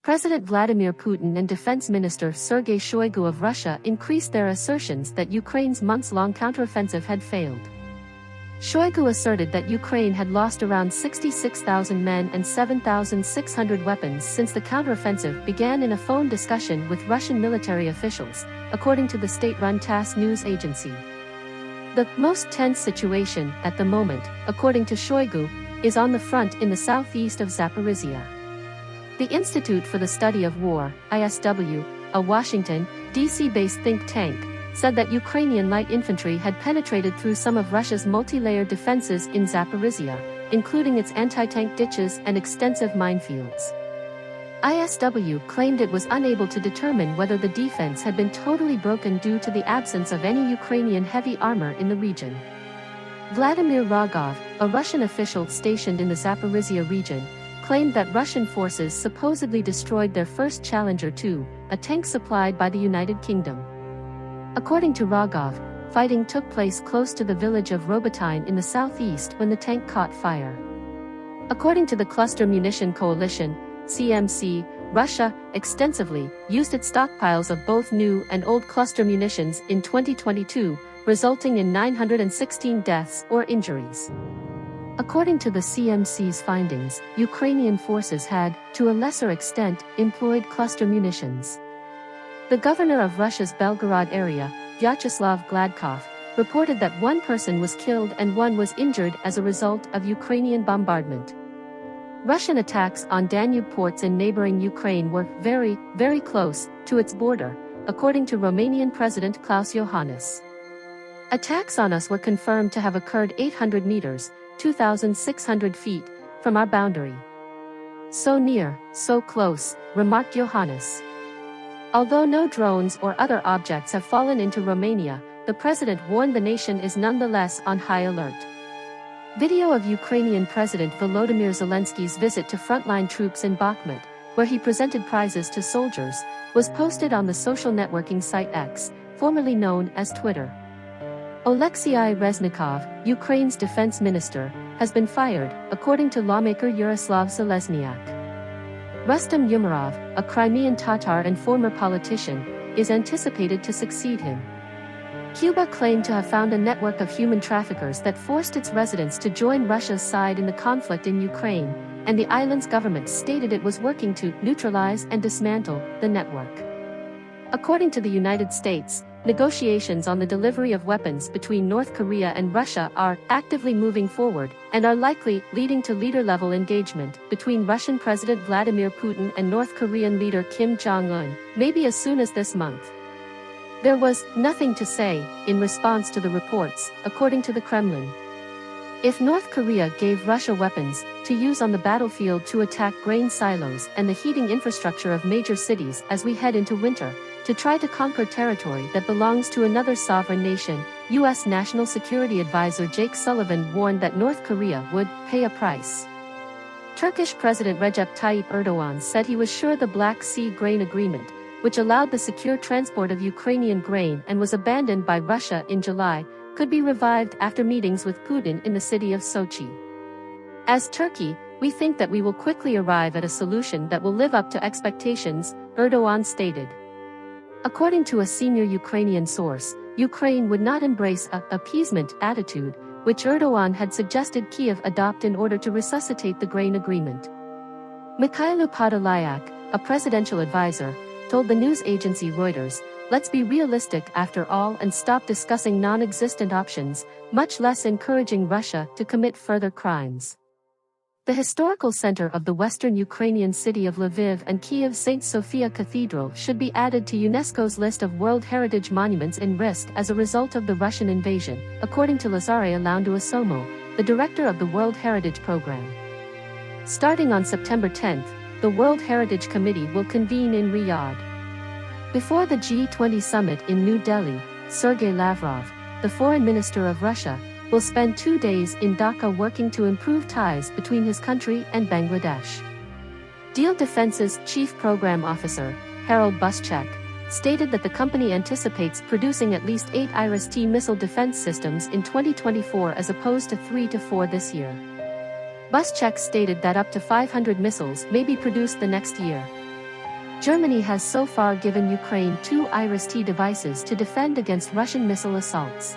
President Vladimir Putin and Defense Minister Sergei Shoigu of Russia increased their assertions that Ukraine's months-long counteroffensive had failed. Shoigu asserted that Ukraine had lost around 66,000 men and 7,600 weapons since the counteroffensive began in a phone discussion with Russian military officials, according to the state-run TASS news agency. The most tense situation at the moment, according to Shoigu, is on the front in the southeast of Zaporizhia. The Institute for the Study of War, ISW, a Washington, D.C.-based think tank, said that Ukrainian light infantry had penetrated through some of Russia's multi-layered defenses in Zaporizhia, including its anti-tank ditches and extensive minefields. ISW claimed it was unable to determine whether the defense had been totally broken due to the absence of any Ukrainian heavy armor in the region. Vladimir Rogov, a Russian official stationed in the Zaporizhia region, claimed that Russian forces supposedly destroyed their first Challenger 2, a tank supplied by the United Kingdom. According to Rogov, fighting took place close to the village of Robotyne in the southeast when the tank caught fire. According to the Cluster Munition Coalition, CMC, Russia extensively used its stockpiles of both new and old cluster munitions in 2022, resulting in 916 deaths or injuries. According to the CMC's findings, Ukrainian forces had, to a lesser extent, employed cluster munitions. The governor of Russia's Belgorod area, Vyacheslav Gladkov, reported that one person was killed and one was injured as a result of Ukrainian bombardment. Russian attacks on Danube ports in neighboring Ukraine were very, very close to its border, according to Romanian President Klaus Iohannis. Attacks on us were confirmed to have occurred 800 meters, 2,600 feet, from our boundary. So near, so close, remarked Iohannis. Although no drones or other objects have fallen into Romania, the president warned the nation is nonetheless on high alert. Video of Ukrainian President Volodymyr Zelensky's visit to frontline troops in Bakhmut, where he presented prizes to soldiers, was posted on the social networking site X, formerly known as Twitter. Oleksiy Reznikov, Ukraine's defense minister, has been fired, according to lawmaker Yaroslav Zelezniak. Rustem Umerov, a Crimean Tatar and former politician, is anticipated to succeed him. Cuba claimed to have found a network of human traffickers that forced its residents to join Russia's side in the conflict in Ukraine, and the island's government stated it was working to neutralize and dismantle the network. According to the United States, negotiations on the delivery of weapons between North Korea and Russia are actively moving forward and are likely leading to leader-level engagement between Russian President Vladimir Putin and North Korean leader Kim Jong-un, maybe as soon as this month. There was nothing to say in response to the reports, according to the Kremlin. If North Korea gave Russia weapons to use on the battlefield to attack grain silos and the heating infrastructure of major cities as we head into winter, to try to conquer territory that belongs to another sovereign nation, U.S. National Security Advisor Jake Sullivan warned that North Korea would pay a price. Turkish President Recep Tayyip Erdogan said he was sure the Black Sea Grain Agreement, which allowed the secure transport of Ukrainian grain and was abandoned by Russia in July, could be revived after meetings with Putin in the city of Sochi. As Turkey, we think that we will quickly arrive at a solution that will live up to expectations, Erdogan stated. According to a senior Ukrainian source, Ukraine would not embrace a appeasement attitude, which Erdogan had suggested Kiev adopt in order to resuscitate the grain agreement. Mikhailo Podolyak, a presidential advisor, told the news agency Reuters, "Let's be realistic after all and stop discussing non-existent options, much less encouraging Russia to commit further crimes." The historical center of the western Ukrainian city of Lviv and Kiev's St. Sophia Cathedral should be added to UNESCO's list of World Heritage Monuments in risk as a result of the Russian invasion, according to Lazare Laundu-Asomo, the director of the World Heritage Program. Starting on September 10, the World Heritage Committee will convene in Riyadh. Before the G20 summit in New Delhi, Sergei Lavrov, the foreign minister of Russia, will spend 2 days in Dhaka working to improve ties between his country and Bangladesh. Deel Defense's chief program officer, Harold Buschek, stated that the company anticipates producing at least 8 IRIS-T missile defense systems in 2024 as opposed to 3 to 4 this year. Buschek stated that up to 500 missiles may be produced the next year. Germany has so far given Ukraine 2 Iris-T devices to defend against Russian missile assaults.